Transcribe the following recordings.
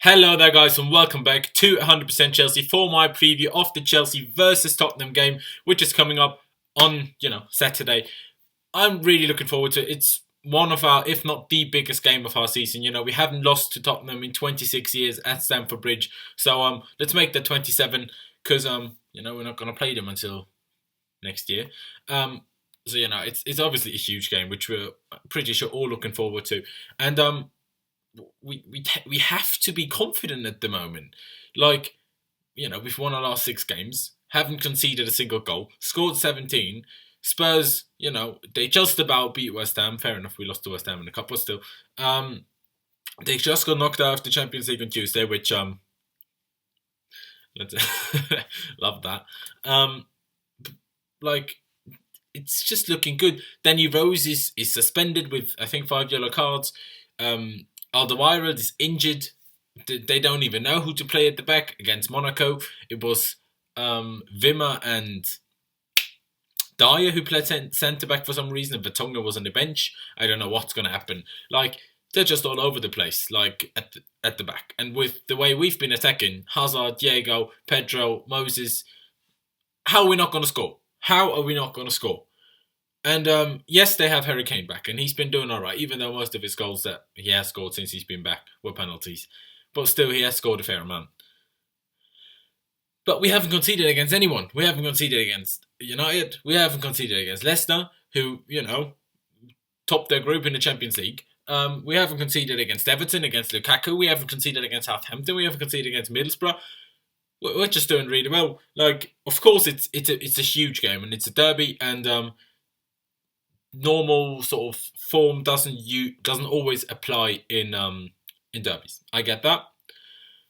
Hello there guys and welcome back to 100% Chelsea for my preview of the Chelsea versus Tottenham game, which is coming up on, Saturday. I'm really looking forward to it. It's one of our, if not the biggest game of our season. We haven't lost to Tottenham in 26 years at Stamford Bridge. So let's make that 27 because, we're not going to play them until next year. It's obviously a huge game, which we're pretty sure all looking forward to. And, we have to be confident at the moment. We've won our last 6 games, haven't conceded a single goal, scored 17. Spurs, they just about beat West Ham. Fair enough, we lost to West Ham in the cup, but still. They just got knocked out of the Champions League on Tuesday, which love that. It's just looking good. Danny Rose is suspended with, I think, 5 yellow cards. Alderweireld is injured. They don't even know who to play at the back against Monaco. It was Wimmer and Dyer who played centre back for some reason, and Vertonghen was on the bench. I don't know what's going to happen. They're just all over the place, at the back. And with the way we've been attacking, Hazard, Diego, Pedro, Moses, how are we not going to score? How are we not going to score? And yes, they have Harry Kane back, and he's been doing all right, even though most of his goals that he has scored since he's been back were penalties. But still, he has scored a fair amount. But we haven't conceded against anyone. We haven't conceded against United. We haven't conceded against Leicester, who, topped their group in the Champions League. We haven't conceded against Everton, against Lukaku. We haven't conceded against Southampton. We haven't conceded against Middlesbrough. We're just doing really well. Of course, it's a huge game, and it's a derby, and normal sort of form doesn't always apply in derbies. I get that,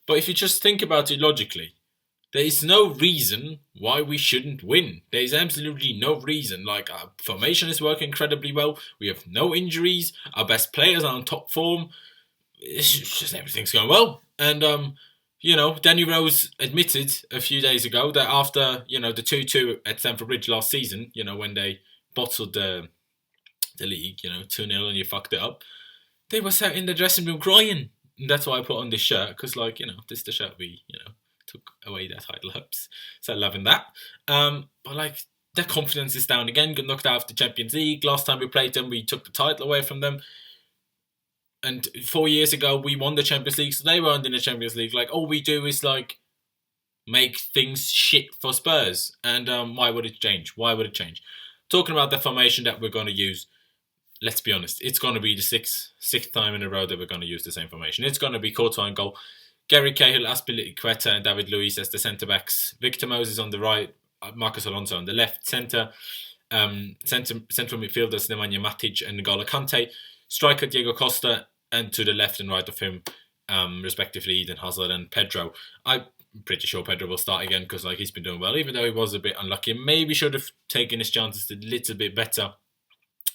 but if you just think about it logically, there is no reason why we shouldn't win. There is absolutely no reason. Our formation is working incredibly well. We have no injuries. Our best players are on top form. It's just everything's going well. And Danny Rose admitted a few days ago that after the 2-2 at Stamford Bridge last season, when they bottled the league, 2-0 and you fucked it up, they were sat in the dressing room crying. And that's why I put on this shirt, because this is the shirt we took away their title hopes, so loving that. But their confidence is down again. Got knocked out of the Champions League. Last time we played them, we took the title away from them, and 4 years ago we won the Champions League, so they weren't in the Champions League. All we do is make things shit for Spurs, and why would it change? Talking about the formation that we're going to use, let's be honest, it's going to be the sixth time in a row that we're going to use the same formation. It's going to be Courtois in goal, Gary Cahill, Azpilicueta and David Luiz as the centre-backs, Victor Moses on the right, Marcos Alonso on the left, central midfielders Nemanja Matic and N'Golo Kante, striker Diego Costa, and to the left and right of him, respectively, Eden Hazard and Pedro. I'm pretty sure Pedro will start again because he's been doing well, even though he was a bit unlucky. Maybe should have taken his chances a little bit better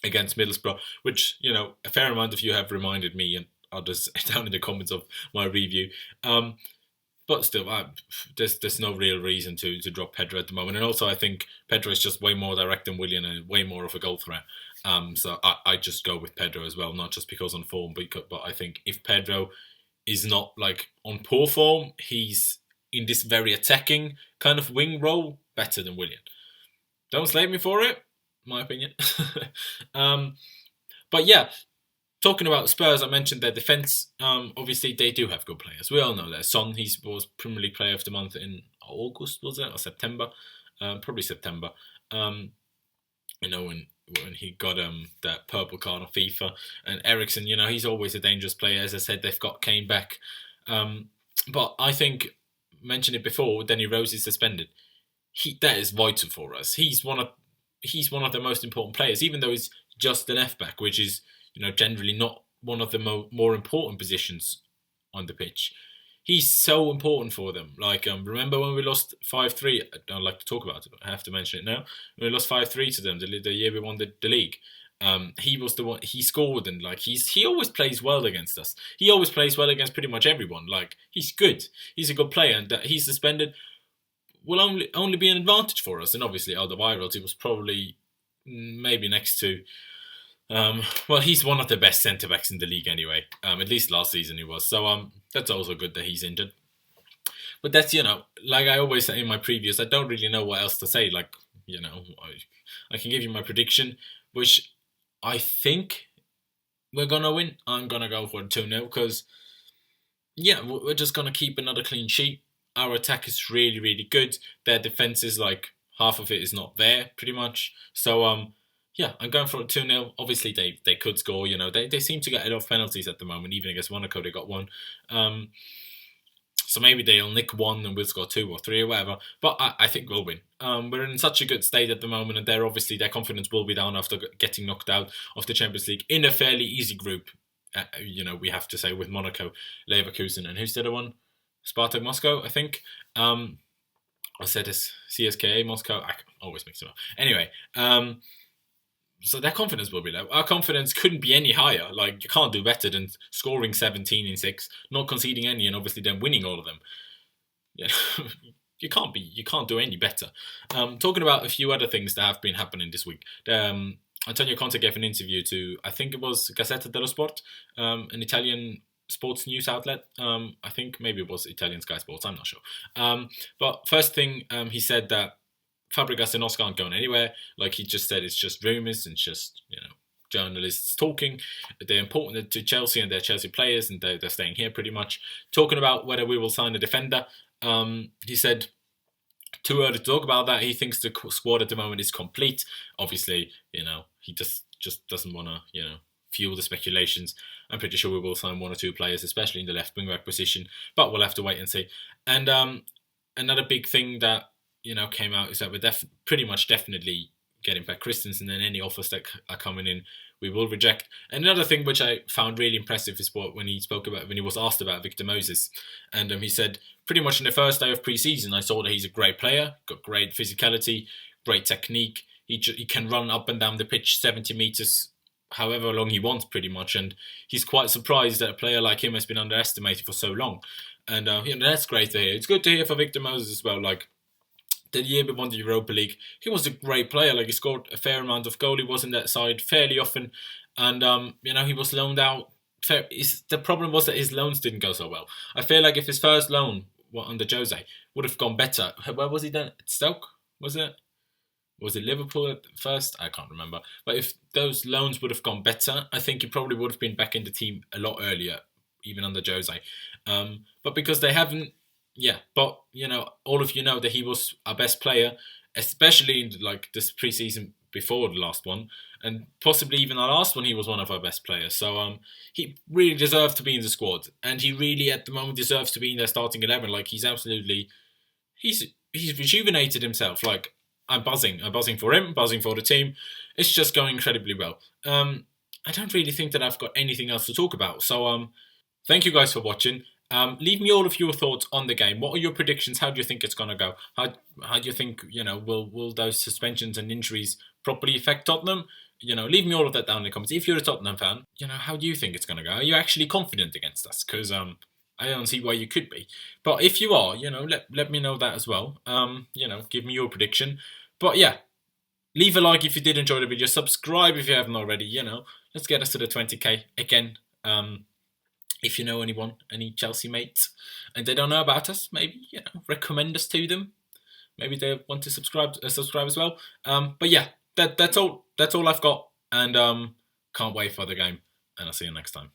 against Middlesbrough, which, a fair amount of you have reminded me, and others down in the comments of my review. But still, there's no real reason to drop Pedro at the moment. And also, I think Pedro is just way more direct than Willian and way more of a goal threat. So I just go with Pedro as well, not just because on form, but I think if Pedro is not on poor form, he's in this very attacking kind of wing role better than Willian. Don't slate me for it, my opinion. But yeah, talking about Spurs, I mentioned their defence. Obviously, they do have good players. We all know that. Son, he was Premier League Player of the Month in August, was it? Or September? Probably September. When he got that purple card on FIFA. And Eriksen, he's always a dangerous player. As I said, they've got Kane back. But I think, mentioned it before, Danny Rose is suspended. That is vital for us. He's one of the most important players, even though he's just an F-back, which is generally not one of the more important positions on the pitch. He's so important for them. Remember when we lost 5-3? I don't like to talk about it, but I have to mention it now. When we lost 5-3 to them, the year we won the league. He was the one, he scored, and he always plays well against us. He always plays well against pretty much everyone. He's good. He's a good player, and that he's suspended will only be an advantage for us. And obviously, Alderweireld, he was probably maybe next to Well, he's one of the best centre backs in the league anyway. At least last season he was. So that's also good that he's injured. But that's, like I always say in my previews, I don't really know what else to say. Like, I can give you my prediction, which I think we're going to win. I'm going to go for 2-0 because, we're just going to keep another clean sheet. Our attack is really, really good. Their defence is like half of it is not there, pretty much. So, I'm going for a 2-0. Obviously, they could score. They seem to get a lot of penalties at the moment. Even against Monaco, they got one. So maybe they'll nick one and we'll score 2 or 3 or whatever. But I think we'll win. We're in such a good state at the moment, and their confidence will be down after getting knocked out of the Champions League in a fairly easy group. We have to say, with Monaco, Leverkusen, and who's the other one? Spartak Moscow, I think. I said this CSKA Moscow. I always mix them up. Anyway, so their confidence will be low. Our confidence couldn't be any higher. Like, you can't do better than scoring 17 in 6, not conceding any, and obviously then winning all of them. Yeah, you can't do any better. Talking about a few other things that have been happening this week. Antonio Conte gave an interview to, I think it was Gazzetta dello Sport, an Italian sports news outlet. I think maybe it was Italian Sky Sports, I'm not sure. But first thing, he said that Fabregas and Oscar aren't going anywhere. Like, he just said, it's just rumours and just, journalists talking. They're important to Chelsea and their Chelsea players, and they're staying here pretty much. Talking about whether we will sign a defender. He said, too early to talk about that. He thinks the squad at the moment is complete. Obviously, he just doesn't want to, fuel the speculations. I'm pretty sure we will sign 1 or 2 players, especially in the left wing back position, but we'll have to wait and see. And another big thing that came out is that we're pretty much definitely getting back Christensen, and any offers that are coming in, we will reject. And another thing which I found really impressive is when he was asked about Victor Moses, and he said pretty much in the first day of pre-season, I saw that he's a great player, got great physicality, great technique. He can run up and down the pitch 70 meters, however long he wants, pretty much. And he's quite surprised that a player like him has been underestimated for so long. And that's great to hear. It's good to hear for Victor Moses as well. Like, the year we won the Europa League, he was a great player. Like, he scored a fair amount of goals. He was in that side fairly often, and he was loaned out. The problem was that his loans didn't go so well. I feel like if his first loan under Jose would have gone better. Where was he then? At Stoke? Was it Liverpool at first? I can't remember. But if those loans would have gone better, I think he probably would have been back in the team a lot earlier, even under Jose. But because they haven't. Yeah, but all of you know that he was our best player, especially in this pre-season before the last one, and possibly even our last one. He was one of our best players, so he really deserved to be in the squad, and he really at the moment deserves to be in their starting 11. Like, he's rejuvenated himself. Like, I'm buzzing for him, buzzing for the team. It's just going incredibly well. I don't really think that I've got anything else to talk about. So thank you guys for watching. Leave me all of your thoughts on the game. What are your predictions? How do you think it's going to go? How do you think, will those suspensions and injuries properly affect Tottenham? Leave me all of that down in the comments. If you're a Tottenham fan, how do you think it's going to go? Are you actually confident against us? Because I don't see why you could be. But if you are, let me know that as well. Give me your prediction. But yeah, leave a like if you did enjoy the video. Subscribe if you haven't already. Let's get us to the 20k again. If you know anyone, any Chelsea mates, and they don't know about us, maybe recommend us to them. Maybe they want to subscribe as well. But yeah, that's all. That's all I've got, and can't wait for the game. And I'll see you next time.